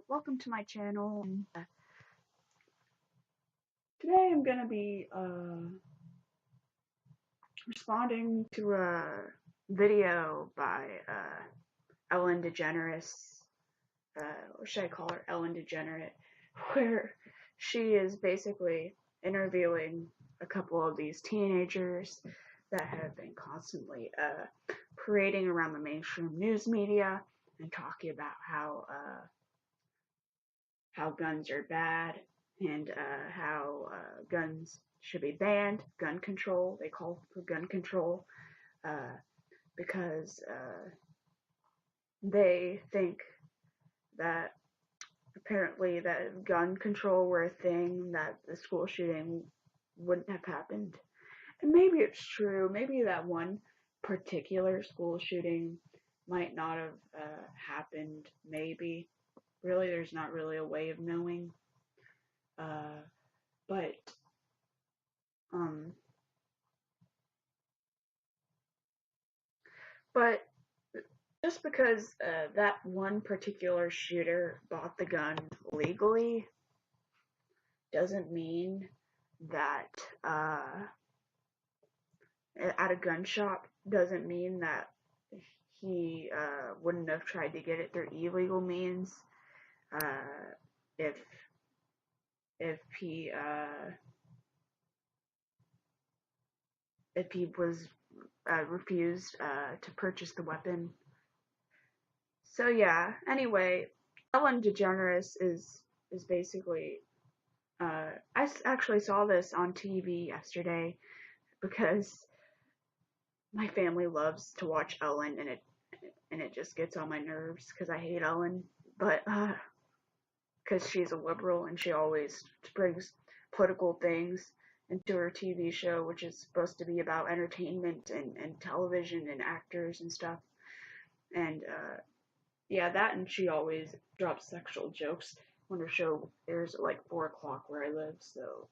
Welcome to my channel. Today I'm gonna be responding to a video by Ellen DeGeneres, or should I call her Ellen Degenerate, where she is basically interviewing a couple of these teenagers that have been constantly parading around the mainstream news media and talking about how guns are bad and how guns should be banned, gun control. They call for gun control uh, because they think that apparently that gun control were a thing, that the school shooting wouldn't have happened. And maybe it's true. Maybe that one particular school shooting might not have happened. Maybe. Really, there's not really a way of knowing. Uh, but um, but just because that one particular shooter bought the gun legally doesn't mean that at a gun shop doesn't mean that he wouldn't have tried to get it through illegal means. Uh, if if he was refused to purchase the weapon. So yeah. Anyway, Ellen DeGeneres is basically. I actually saw this on TV yesterday because my family loves to watch Ellen, and it just gets on my nerves because I hate Ellen, but because she's a liberal and she always brings political things into her TV show, which is supposed to be about entertainment and television and actors and stuff. And yeah, that, and she always drops sexual jokes when her show airs at like 4 o'clock where I live. So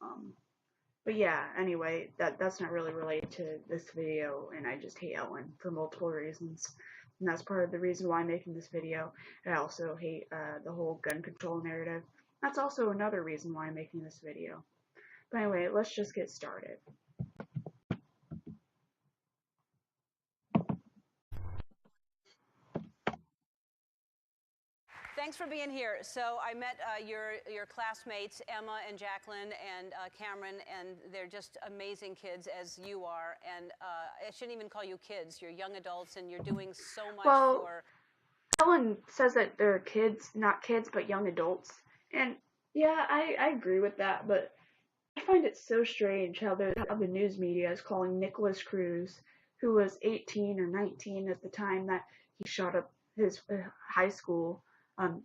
but yeah, anyway, that's not really related to this video, and I just hate Ellen for multiple reasons. And that's part of the reason why I'm making this video. And I also hate the whole gun control narrative. That's also another reason why I'm making this video. But anyway, let's just get started. Thanks for being here. So I met your classmates, Emma and Jacqueline and Cameron, and they're just amazing kids, as you are. And I shouldn't even call you kids. You're young adults, and you're doing so much for... Ellen says that they're kids, not kids, but young adults. And yeah, I agree with that, but I find it so strange how the news media is calling Nicholas Cruz, who was 18 or 19 at the time that he shot up his high school, um,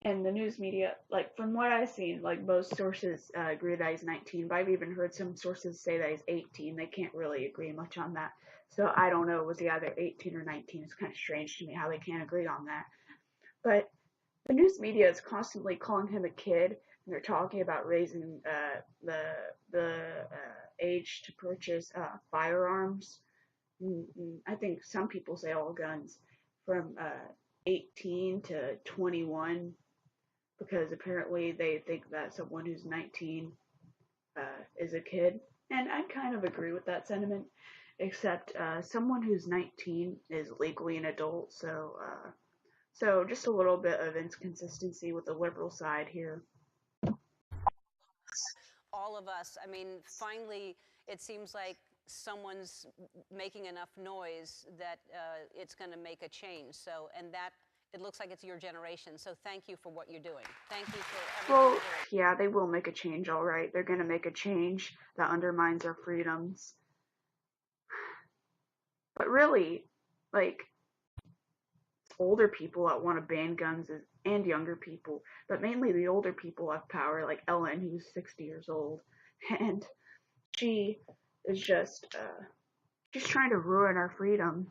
and the news media, like from what I've seen, like most sources agree that he's 19, but I've even heard some sources say that he's 18. They can't really agree much on that. So I don't know, was he either 18 or 19? It's kind of strange to me how they can't agree on that. But the news media is constantly calling him a kid, and they're talking about raising the age to purchase firearms. I think some people say all guns from 18 to 21, because apparently they think that someone who's 19 is a kid. And I kind of agree with that sentiment, except someone who's 19 is legally an adult, so just a little bit of inconsistency with the liberal side here. All of us. I mean, finally, it seems like someone's making enough noise that it's going to make a change. So, and that, it looks like it's your generation. So thank you for what you're doing. Thank you for everything Well, you're doing. yeah, they will make a change, all right. They're going to make a change that undermines our freedoms. But really, like, older people that want to ban guns and younger people, but mainly the older people have power, like Ellen, who's 60 years old, and she is just she's trying to ruin our freedom.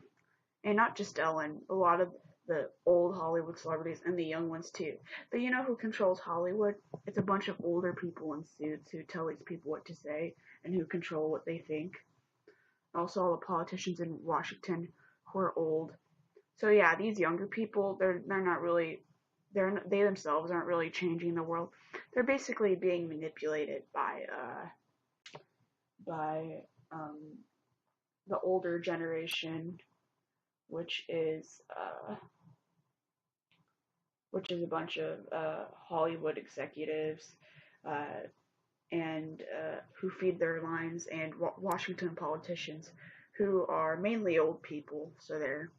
And not just Ellen, a lot of the old Hollywood celebrities and the young ones too. But you know who controls Hollywood? It's a bunch of older people in suits who tell these people what to say and who control what they think. Also, all the politicians in Washington who are old. So yeah, these younger people, they're not really they themselves aren't really changing the world. They're basically being manipulated by the older generation, which is a bunch of Hollywood executives uh, and who feed their lines, and Washington politicians who are mainly old people. So they're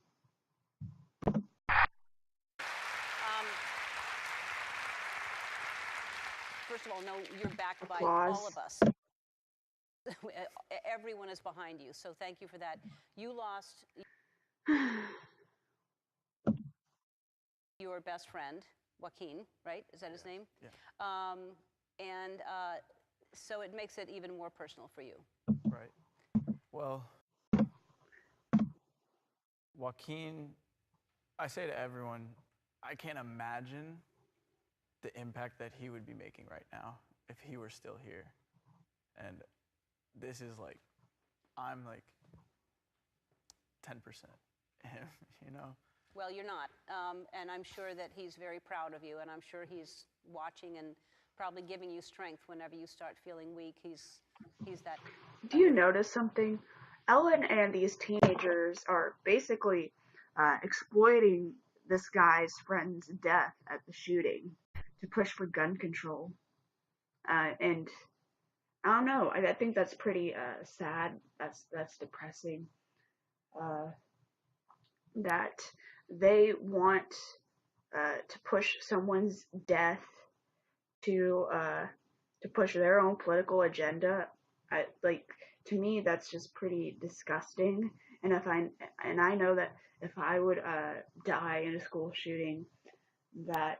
First of all, no, you're backed by applause. all of us. Everyone is behind you, so thank you for that. You lost your best friend, Joaquin, right? Is that his name? Yeah. And so it makes it even more personal for you. Right. Well, Joaquin, I say to everyone, I can't imagine the impact that he would be making right now if he were still here. And this is like, I'm like 10% him, you know? Well, you're not. And I'm sure that he's very proud of you, and I'm sure he's watching and probably giving you strength whenever you start feeling weak. He's that. Do you notice something? Ellen and these teenagers are basically exploiting this guy's friend's death at the shooting to push for gun control. And I don't know. I think that's pretty sad. That's depressing. That they want to push someone's death to push their own political agenda. To me, that's just pretty disgusting. And I know that if I would die in a school shooting, that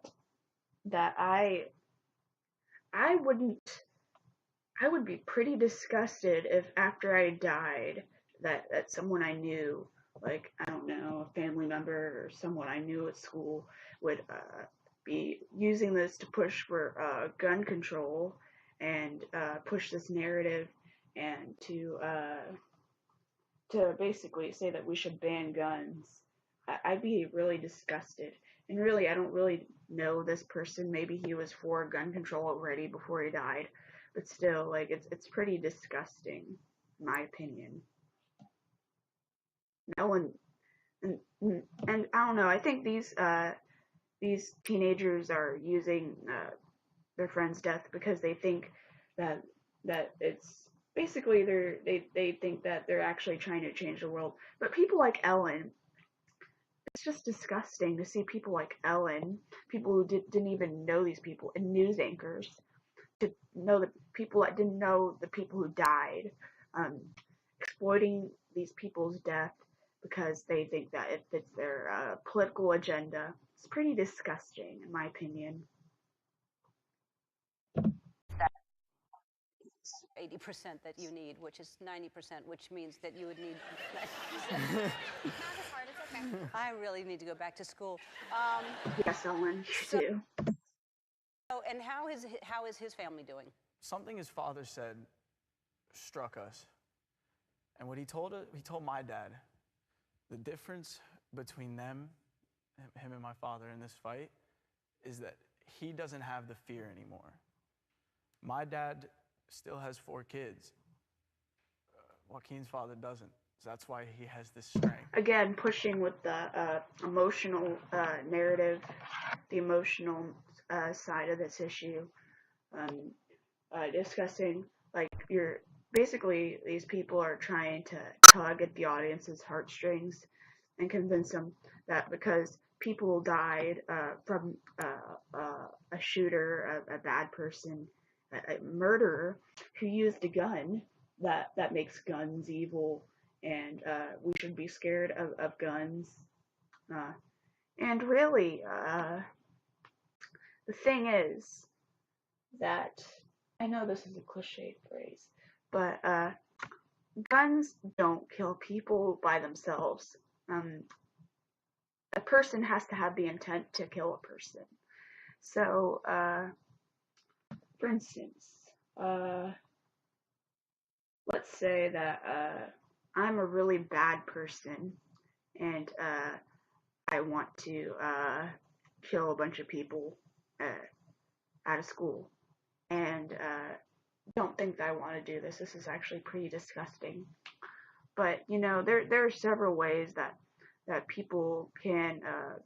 I would be pretty disgusted if after I died that someone I knew, like, I don't know, a family member or someone I knew at school would be using this to push for gun control and push this narrative and to basically say that we should ban guns. I'd be really disgusted. And really, I don't really know this person. Maybe he was for gun control already before he died. But still, like, it's pretty disgusting, in my opinion. No one, and I don't know. I think these teenagers are using their friend's death because they think that it's basically they think that they're actually trying to change the world. But people like Ellen, it's just disgusting to see people like Ellen, people who didn't even know these people, and news anchors, to know the people that didn't know the people who died, exploiting these people's death because they think that it fits their political agenda. It's pretty disgusting, in my opinion. 80% that you need, which is 90%, which means that you would need. Not as hard, it's okay. I really need to go back to school. Yes, Ellen, you do. Oh, and how is his family doing? Something his father said struck us. And what he told my dad, the difference between them, him and my father in this fight, is that he doesn't have the fear anymore. My dad still has 4 kids. Joaquin's father doesn't. So that's why he has this strength. Again, pushing with the emotional narrative, the emotional side of this issue, discussing, like, basically these people are trying to tug at the audience's heartstrings and convince them that because people died from a shooter, a bad person, a murderer who used a gun, that makes guns evil, and we should be scared of guns. And really, the thing is that, I know this is a cliche phrase, but guns don't kill people by themselves. A person has to have the intent to kill a person. So, for instance, let's say that I'm a really bad person and I want to kill a bunch of people out of school. And don't think that I want to do this. This is actually pretty disgusting. But there are several ways that people can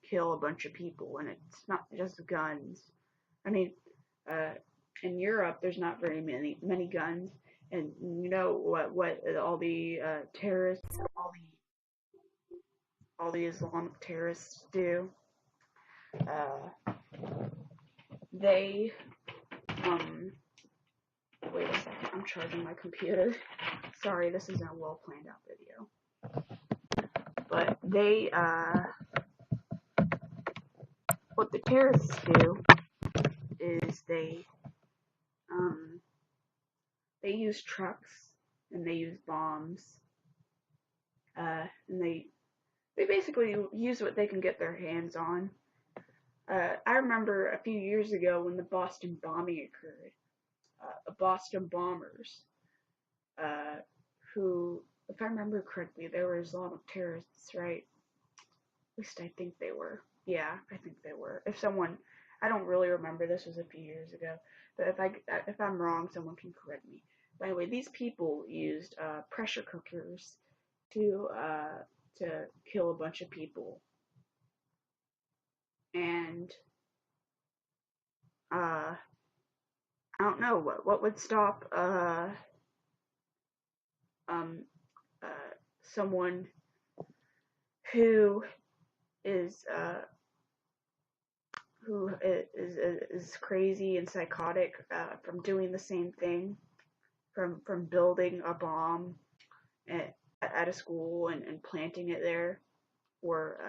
kill a bunch of people, and it's not just guns. I mean, in Europe, there's not very many guns, and you know what all the terrorists, all the Islamic terrorists do. They wait a second, I'm charging my computer. Sorry, this isn't a well planned out video. But what the terrorists do is they use trucks and they use bombs, and they basically use what they can get their hands on. I remember a few years ago when the Boston bombing occurred, the Boston bombers, who, if I remember correctly, they were Islamic terrorists, right? At least I think they were. Yeah, I think they were. I don't really remember. This was a few years ago, but if I'm wrong, someone can correct me. But anyway, these people used pressure cookers to kill a bunch of people, and I don't know what would stop someone who is crazy and psychotic from doing the same thing, from building a bomb at a school and planting it there, or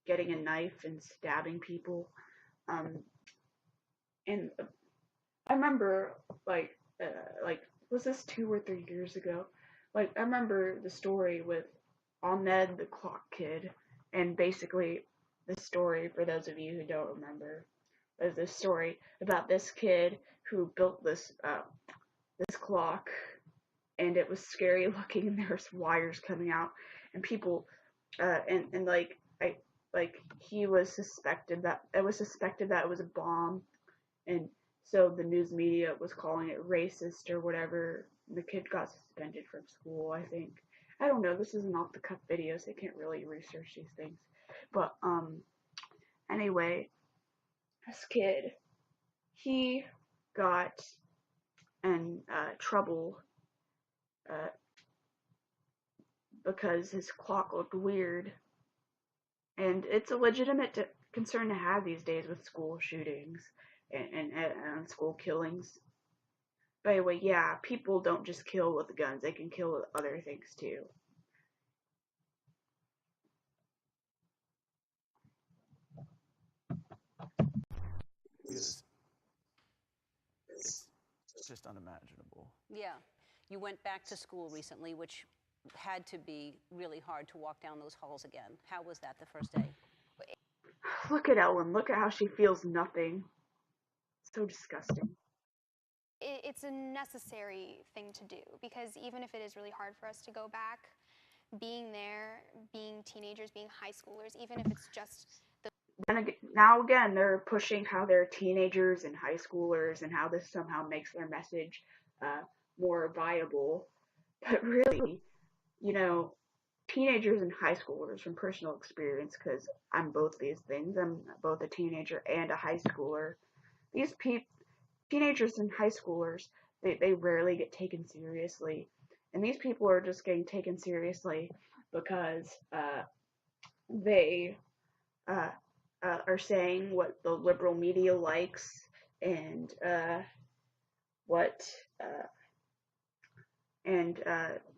getting a knife and stabbing people. And I remember, like, was this 2 or 3 years ago? Like, I remember the story with Ahmed the Clock Kid, and basically the story, for those of you who don't remember, is this story about this kid who built this clock, and it was scary looking, and there was wires coming out, and people, and he was suspected that it was a bomb, and so the news media was calling it racist or whatever. The kid got suspended from school, I think. I don't know, this is an off the cuff video, so I can't really research these things. But anyway, this kid, he got in trouble because his clock looked weird. And it's a legitimate concern to have these days with school shootings and school killings. By the way, yeah, people don't just kill with guns, they can kill with other things too. It's just unimaginable. Yeah. You went back to school recently, which had to be really hard to walk down those halls again. How was that the first day? Look at Ellen. Look at how she feels nothing. So disgusting. It's a necessary thing to do, because even if it is really hard for us to go back, being there, being teenagers, being high schoolers, even if it's just now again, they're pushing how they're teenagers and high schoolers and how this somehow makes their message more viable. But really, teenagers and high schoolers, from personal experience, because I'm both these things. I'm both a teenager and a high schooler. These teenagers and high schoolers, they rarely get taken seriously. And these people are just getting taken seriously because they are saying what the liberal media likes, and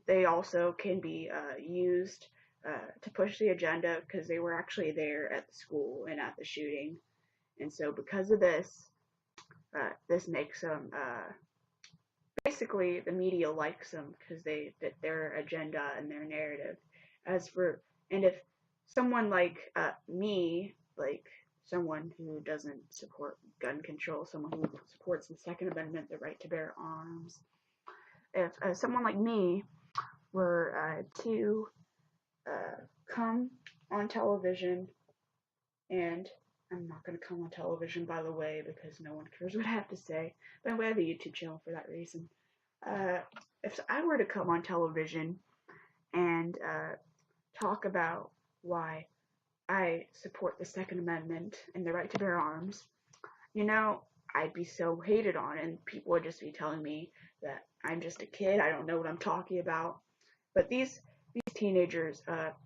they also can be used to push the agenda, because they were actually there at the school and at the shooting. And so because of this, this makes them, basically the media likes them because they fit their agenda and their narrative. And if someone like me, like someone who doesn't support gun control, someone who supports the Second Amendment, the right to bear arms, if someone like me were to come on television, and I'm not going to come on television, by the way, because no one cares what I have to say. But anyway, I have a YouTube channel for that reason. If I were to come on television and talk about why I support the Second Amendment and the right to bear arms, I'd be so hated on, and people would just be telling me that I'm just a kid, I don't know what I'm talking about. But these teenagers are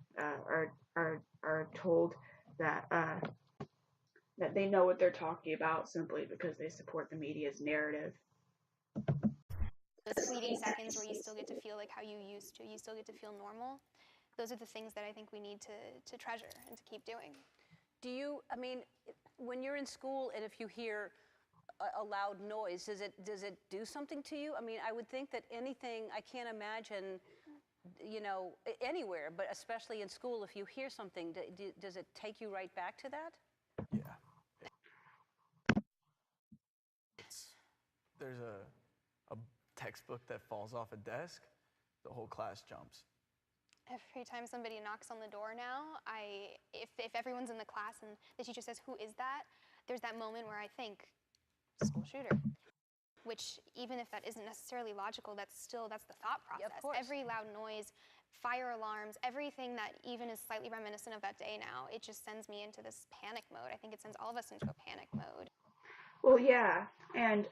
told that that they know what they're talking about simply because they support the media's narrative. Those fleeting seconds where you still get to feel like how you used to, you still get to feel normal. Those are the things that I think we need to treasure and to keep doing. When you're in school and if you hear a loud noise, does it do something to you? I would think that anything, I can't imagine, anywhere, but especially in school, if you hear something, does it take you right back to that? Yeah. There's a textbook that falls off a desk, the whole class jumps. Every time somebody knocks on the door now, if everyone's in the class and the teacher says, "Who is that?" there's that moment where I think, school shooter. Which, even if that isn't necessarily logical, that's the thought process. Yeah, of course. Every loud noise, fire alarms, everything that even is slightly reminiscent of that day now, it just sends me into this panic mode. I think it sends all of us into a panic mode. Well, yeah, and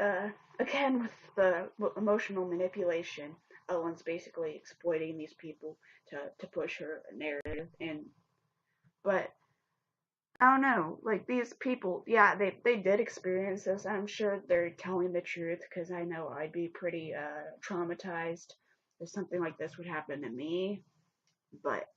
again with the emotional manipulation, Ellen's basically exploiting these people to push her narrative, but I don't know, like these people, yeah, they did experience this. I'm sure they're telling the truth because I know I'd be pretty traumatized if something like this would happen to me, but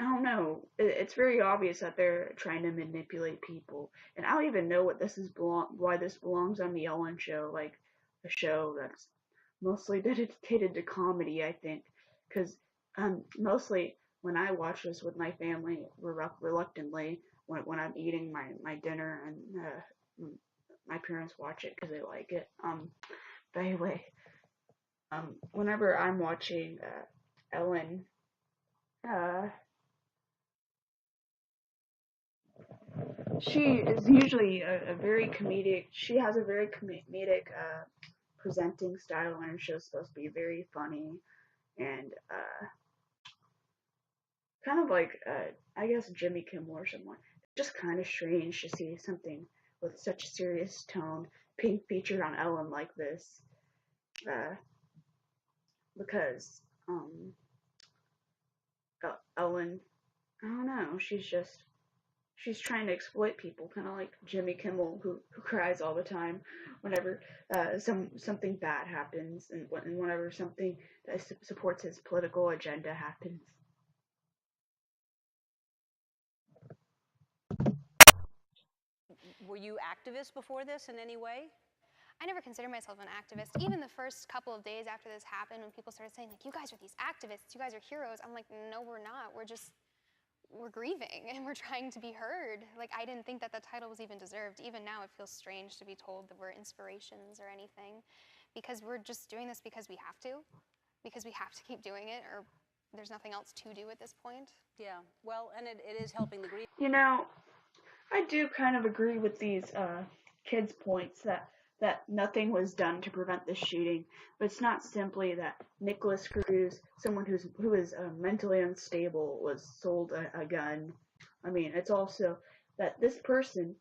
I don't know. It's very obvious that they're trying to manipulate people, and I don't even know why this belongs on the Ellen Show, like a show that's mostly dedicated to comedy. I think, because mostly when I watch this with my family, reluctantly, when I'm eating my dinner, and my parents watch it because they like it. But anyway, whenever I'm watching Ellen, she is usually a very comedic. She has a very comedic presenting style, and her show's supposed to be very funny and kind of like I guess Jimmy Kimmel or someone. It's just kind of strange to see something with such a serious tone being featured on Ellen like this, because Ellen, I don't know, she's trying to exploit people, kind of like Jimmy Kimmel, who cries all the time whenever something bad happens, and whenever something that supports his political agenda happens. Were you activist before this in any way? I never considered myself an activist. Even the first couple of days after this happened, when people started saying, like, "You guys are these activists, you guys are heroes," I'm like, no, we're not. We're grieving and we're trying to be heard. Like, I didn't think that title was even deserved. Even now, it feels strange to be told that we're inspirations or anything, because we're just doing this because we have to keep doing it, or there's nothing else to do at this point. Yeah, well, and it is helping the grief. I do kind of agree with these kids' points that nothing was done to prevent the shooting, but it's not simply that Nicholas Cruz, someone who is mentally unstable, was sold a gun. It's also that this person,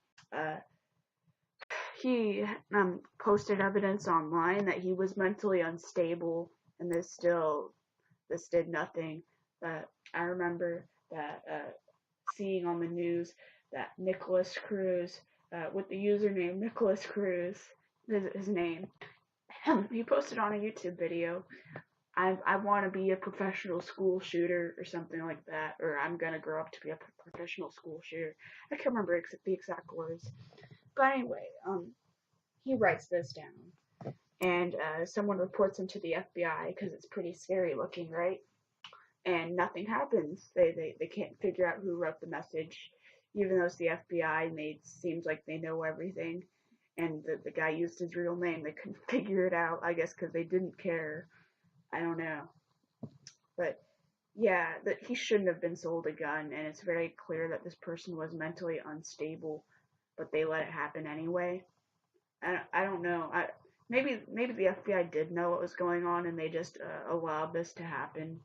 he posted evidence online that he was mentally unstable, and this did nothing. But I remember that seeing on the news that Nicholas Cruz, with the username Nicholas Cruz, his name, he posted on a YouTube video, I want to be a professional school shooter or something like that, or I'm going to grow up to be a professional school shooter. I can't remember the exact words. But anyway, he writes this down, and someone reports him to the FBI because it's pretty scary looking, right? And nothing happens. They can't figure out who wrote the message, even though it's the FBI and it seems like they know everything. And the guy used his real name. They couldn't figure it out, I guess, because they didn't care. I don't know. But yeah, that he shouldn't have been sold a gun, and it's very clear that this person was mentally unstable, but they let it happen anyway. I don't know. Maybe the FBI did know what was going on, and they just allowed this to happen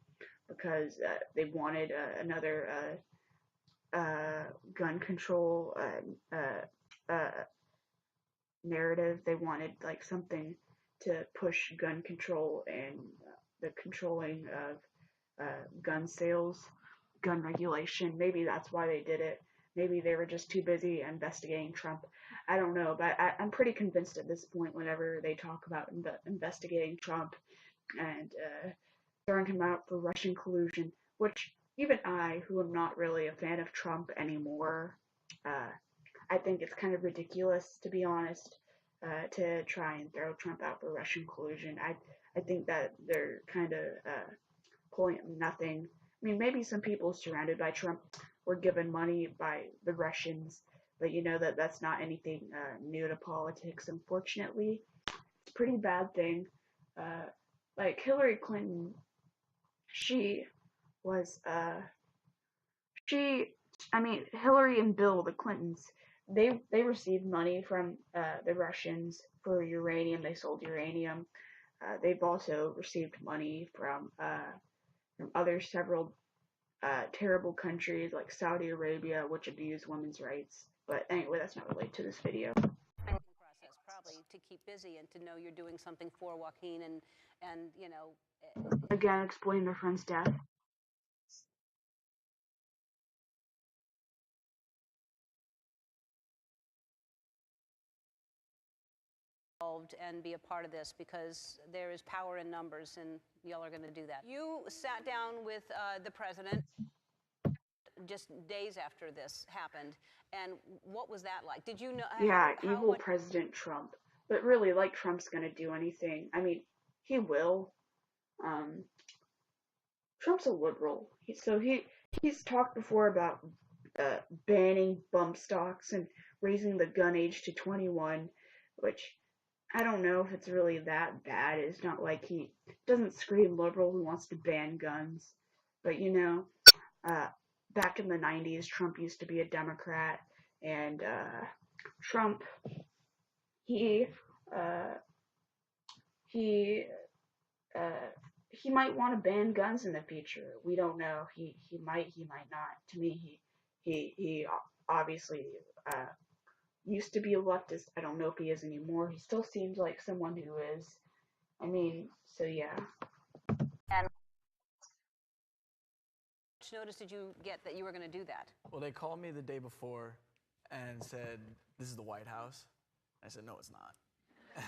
because they wanted another gun control narrative. They wanted like something to push gun control and the controlling of gun sales, gun regulation. Maybe that's why they did it. Maybe they were just too busy investigating Trump. I don't know, but I'm pretty convinced at this point whenever they talk about investigating Trump and throwing him out for Russian collusion, which even I, who am not really a fan of Trump anymore, uh, I think it's kind of ridiculous, to be honest, to try and throw Trump out for Russian collusion. I think that they're kind of pulling at nothing. I mean, maybe some people surrounded by Trump were given money by the Russians, but you know that's not anything new to politics. Unfortunately, it's a pretty bad thing. Uh, like Hillary Clinton, she was she I mean Hillary and Bill the Clintons, they received money from the Russians for uranium. They sold uranium. They've also received money from other several terrible countries like Saudi Arabia, which abuse women's rights. But anyway, that's not related to this video. Process probably to keep busy and to know you're doing something for Joaquin and you know. Again, explain their friend's death. And be a part of this because there is power in numbers and y'all are going to do that. You sat down with the president just days after this happened, and what was that like? Did you know? Yeah, evil President Trump. But really, like Trump's gonna do anything. I mean, he will. Um, Trump's a liberal, he's talked before about banning bump stocks and raising the gun age to 21, which I don't know if it's really that bad. It's not like he doesn't scream liberal who wants to ban guns, but you know, uh, back in the 90s, Trump used to be a Democrat, and Trump, he, uh, he, uh, he might want to ban guns in the future. We don't know. He might not. To me, he obviously used to be a leftist. I don't know if he is anymore. He still seems like someone who is. I mean, so yeah. And how much notice did you get that you were going to do that? Well, they called me the day before and said, "This is the White House." I said, "No, it's not."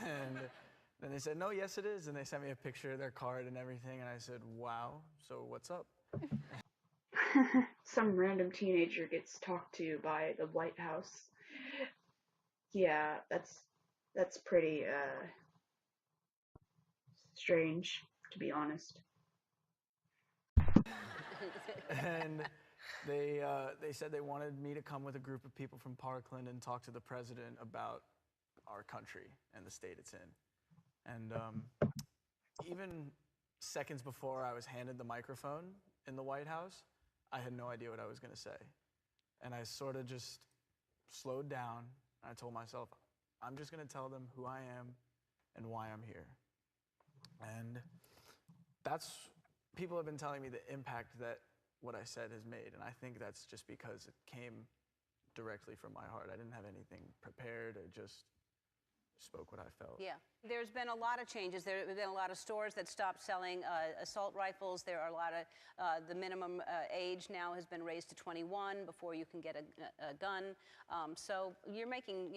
And then they said, "No, yes, it is." And they sent me a picture of their card and everything. And I said, "Wow, so what's up?" Some random teenager gets talked to by the White House. Yeah, that's pretty strange, to be honest. And they said they wanted me to come with a group of people from Parkland and talk to the president about our country and the state it's in. And even seconds before I was handed the microphone in the White House, I had no idea what I was going to say. And I sort of just slowed down. And I told myself, I'm just going to tell them who I am and why I'm here. And people have been telling me the impact that what I said has made. And I think that's just because it came directly from my heart. I didn't have anything prepared. I just spoke what I felt. Yeah, there's been a lot of changes. There have been a lot of stores that stopped selling assault rifles. There are a lot of, the minimum age now has been raised to 21 before you can get a gun. So you're making,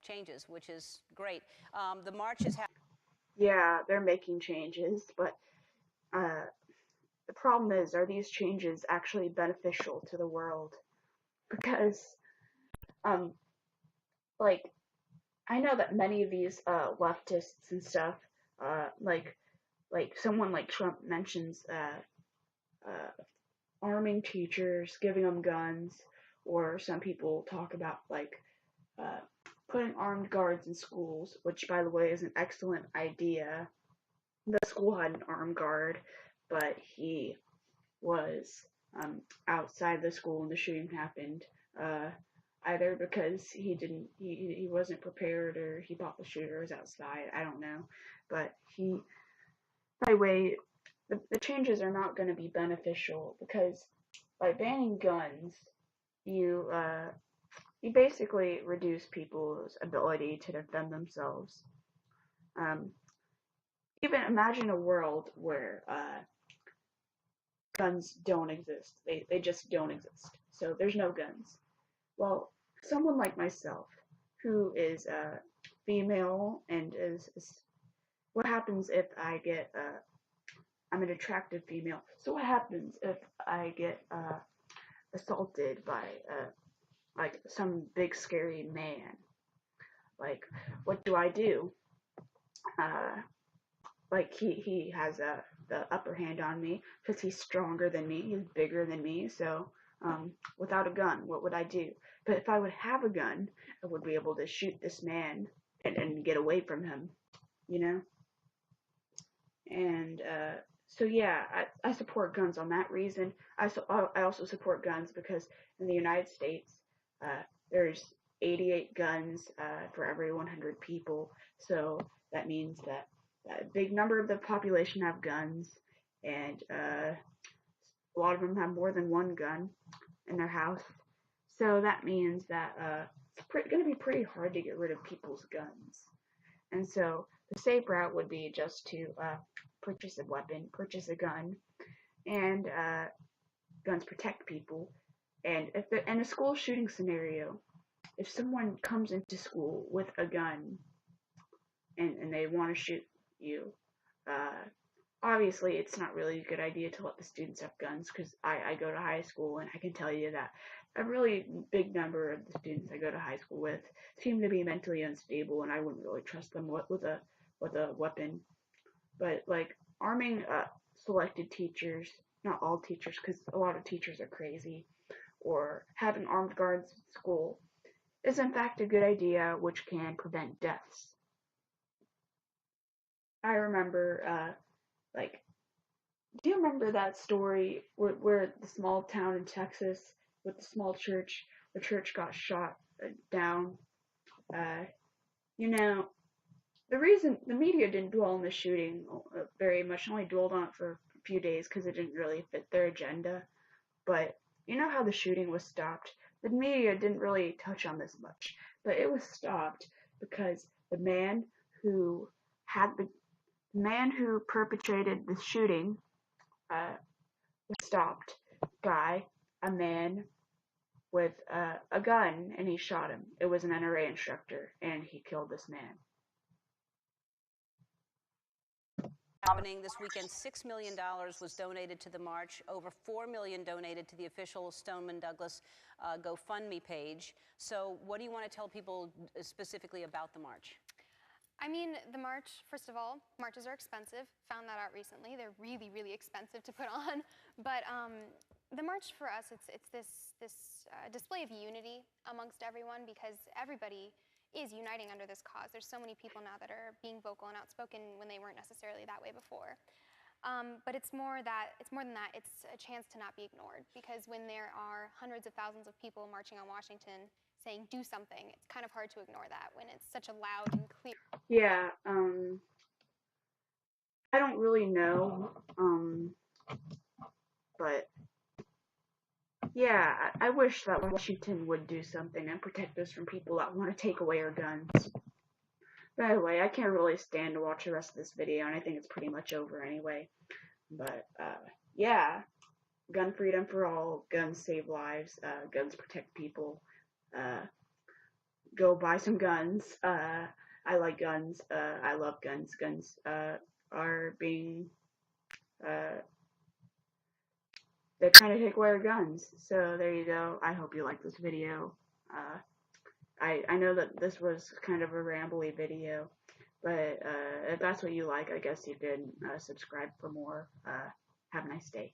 changes, which is great. The march is happening. Yeah, they're making changes, but the problem is, are these changes actually beneficial to the world? Because, like, I know that many of these leftists and stuff, like someone like Trump mentions arming teachers, giving them guns, or some people talk about like putting armed guards in schools, which by the way is an excellent idea. the school had an armed guard, but he was outside the school when the shooting happened. Either because he wasn't prepared, or he thought the shooter was outside. I don't know, but by the way, the changes are not going to be beneficial, because by banning guns, you you basically reduce people's ability to defend themselves. Um, Even imagine a world where guns don't exist. They just don't exist. So there's no guns. Well, someone like myself, who is female and is what happens if I get I'm an attractive female. So what happens if I get assaulted by like some big scary man? Like, what do I do? Like he has the upper hand on me because he's stronger than me, he's bigger than me. So without a gun, what would I do? But if I would have a gun, I would be able to shoot this man and get away from him, you know. And so yeah, I support guns on that reason. I also support guns because in the United States, there's 88 guns for every 100 people. So that means that a big number of the population have guns, and a lot of them have more than one gun in their house. So that means that it's going to be pretty hard to get rid of people's guns. And so the safe route would be just to purchase a weapon, purchase a gun, and guns protect people. And if in a school shooting scenario, if someone comes into school with a gun and they want to shoot you, obviously it's not really a good idea to let the students have guns, because I go to high school and I can tell you that a really big number of the students I go to high school with seem to be mentally unstable, and I wouldn't really trust them with a weapon. But like arming selected teachers, not all teachers, because a lot of teachers are crazy, or having armed guards at school is in fact a good idea, which can prevent deaths. I remember, like, do you remember that story where the small town in Texas with the small church, the church got shot down? You know, the reason the media didn't dwell on the shooting very much, only dwelled on it for a few days because it didn't really fit their agenda. But you know how the shooting was stopped? The media didn't really touch on this much, but it was stopped because the man who perpetrated the shooting was stopped by a man with a gun, and he shot him. It was an NRA instructor, and he killed this man. Happening this weekend, $6 million was donated to the march, over $4 million donated to the official Stoneman Douglas GoFundMe page. So what do you want to tell people specifically about the march? I mean, the march, first of all, marches are expensive. Found that out recently. They're really, really expensive to put on. But the march for us, it's this display of unity amongst everyone, because everybody is uniting under this cause. There's so many people now that are being vocal and outspoken when they weren't necessarily that way before. But it's more than that. It's a chance to not be ignored, because when there are hundreds of thousands of people marching on Washington saying do something, it's kind of hard to ignore that when it's such a loud and clear. Yeah, I don't really know, but yeah, I wish that Washington would do something and protect us from people that want to take away our guns. By the way, I can't really stand to watch the rest of this video, and I think it's pretty much over anyway. But yeah, gun freedom for all, guns save lives, guns protect people. Go buy some guns. I like guns. I love guns. Guns are being they kind of take away our guns. So there you go. I hope you like this video. I know that this was kind of a rambly video, but if that's what you like, I guess you can subscribe for more. Have a nice day.